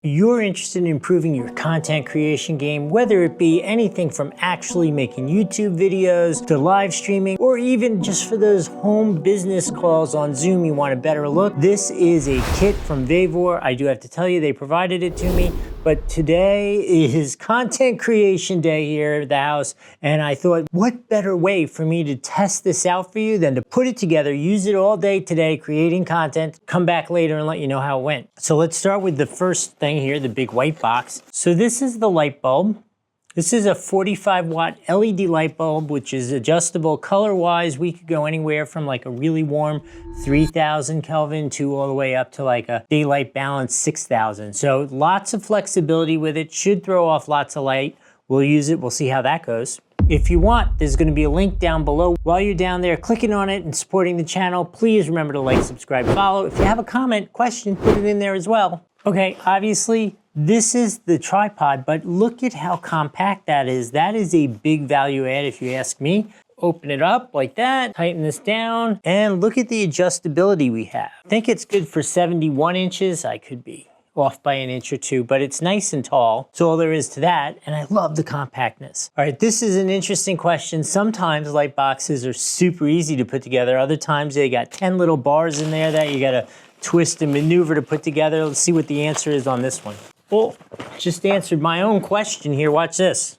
You're interested in improving your content creation game, whether it be anything from actually making YouTube videos to live streaming, or even just for those home business calls on Zoom you want a better look. This is a kit from VEVOR. I do have to tell you, they provided it to me. But today is content creation day here at the house, and I thought, what better way for me to test this out for you than to put it together, use it all day today, creating content, come back later and let you know how it went. So let's start with the first thing here, the big white box. So this is the light bulb. This is a 45-watt LED light bulb, which is adjustable color-wise. We could go anywhere from like a really warm 3000 Kelvin to all the way up to like a daylight balance 6000. So lots of flexibility with it, should throw off lots of light. We'll use it, we'll see how that goes. If you want, there's gonna be a link down below. While you're down there clicking on it and supporting the channel, please remember to like, subscribe, follow. If you have a comment, question, put it in there as well. Okay, obviously, this is the tripod, but look at how compact that is. That is a big value add if you ask me. Open it up like that, tighten this down, and look at the adjustability we have. I think it's good for 71 inches. I could be off by an inch or two, but it's nice and tall. That's all there is to that, and I love the compactness. All right, this is an interesting question. Sometimes light boxes are super easy to put together. Other times they got 10 little bars in there that you gotta twist and maneuver to put together. Let's see what the answer is on this one. Oh, just answered my own question here. Watch this.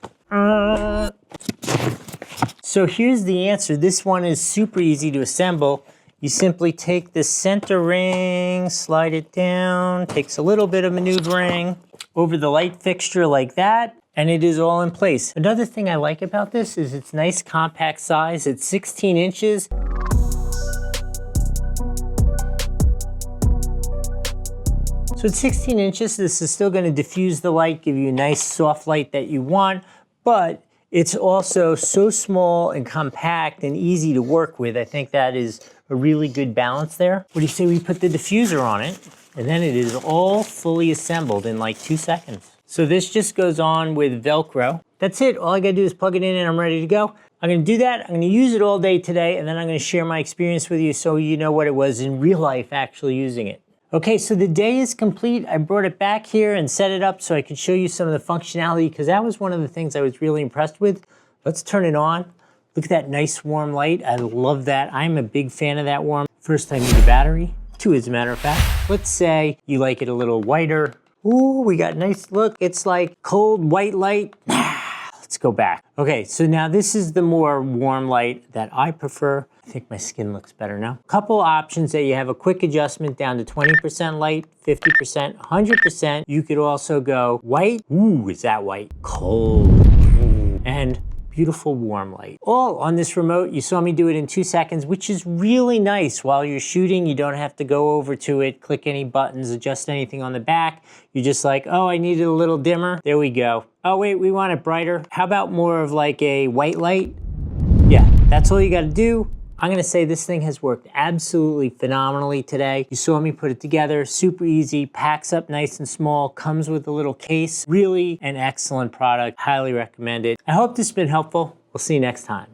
So here's the answer. This one is super easy to assemble. You simply take the center ring, slide it down, takes a little bit of maneuvering over the light fixture like that, and it is all in place. Another thing I like about this is its nice compact size. It's 16 inches. So at 16 inches, this is still gonna diffuse the light, give you a nice soft light that you want, but it's also so small and compact and easy to work with. I think that is a really good balance there. What do you say we put the diffuser on it, and then it is all fully assembled in like 2 seconds. So this just goes on with Velcro. That's it, all I gotta do is plug it in and I'm ready to go. I'm gonna do that, I'm gonna use it all day today, and then I'm gonna share my experience with you so you know what it was in real life actually using it. Okay, so the day is complete. I brought it back here and set it up so I could show you some of the functionality, because that was one of the things I was really impressed with. Let's turn it on. Look at that nice warm light. I love that. I'm a big fan of that warm. First, I need a battery. 2 as a matter of fact. Let's say you like it a little whiter. Ooh, we got nice look. It's like cold white light. Let's go back. Okay, so now this is the more warm light that I prefer. I think my skin looks better now. Couple options that you have: a quick adjustment down to 20% light, 50%, 100%. You could also go white. Ooh, is that white? Cold. Ooh. And beautiful warm light. All on this remote. You saw me do it in 2 seconds, which is really nice. While you're shooting, you don't have to go over to it, click any buttons, adjust anything on the back. You're just like, oh, I need it a little dimmer. There we go. Oh wait, we want it brighter. How about more of like a white light? Yeah, that's all you gotta do. I'm gonna say this thing has worked absolutely phenomenally today. You saw me put it together, super easy, packs up nice and small, comes with a little case. Really an excellent product, highly recommend it. I hope this has been helpful. We'll see you next time.